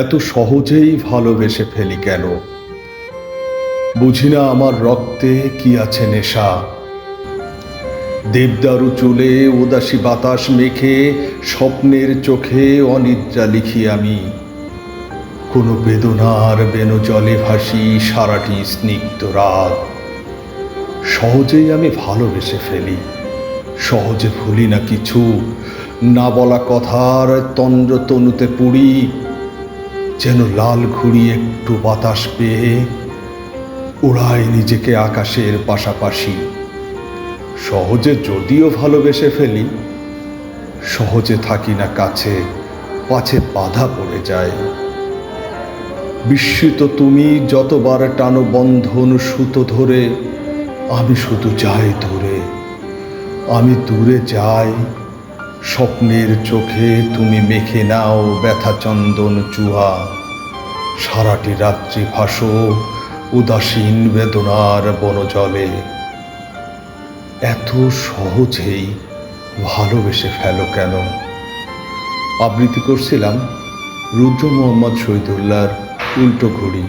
এত সহজেই ভালোবেসে ফেলি কেন? বুঝি না আমার রক্তে কি আছে নেশা। দেবদারু চুলে উদাসী বাতাস মেখে স্বপ্নের চোখে অনিদ্রা লিখি আমি। কোনো বেদনার বেনজলে ভাসি সারাটি স্নিগ্ধ রাত। সহজেই আমি ভালোবেসে ফেলি, সহজে ভুলি না কিছু। না বলা কথার তন্দ্রতনুতে পুড়ি, যেন লাল ঘুড়ি একটু বাতাস পেয়ে উড়াই নিজেকে আকাশের পাশাপাশি। সহজে যদিও ভালোবেসে ফেলি, সহজে থাকি না কাছে, পাছে বাধা পড়ে যায়। বিস্মিত তুমি যতবার টানো বন্ধন সুতো ধরে, আমি শুধু যাই দূরে, আমি দূরে যাই। স্বপ্নের চোখে তুমি মেখে নাও ব্যথা চন্দন চুহা। সারাটি রাত্রি ভাসো উদাসীন বেদনার বনজলে। এত সহজেই ভালোবেসে ফেলো কেন? আবৃত্তি করছিলাম রুদ্র মোহাম্মদ শহীদুল্লাহর উল্টো ঘড়ি।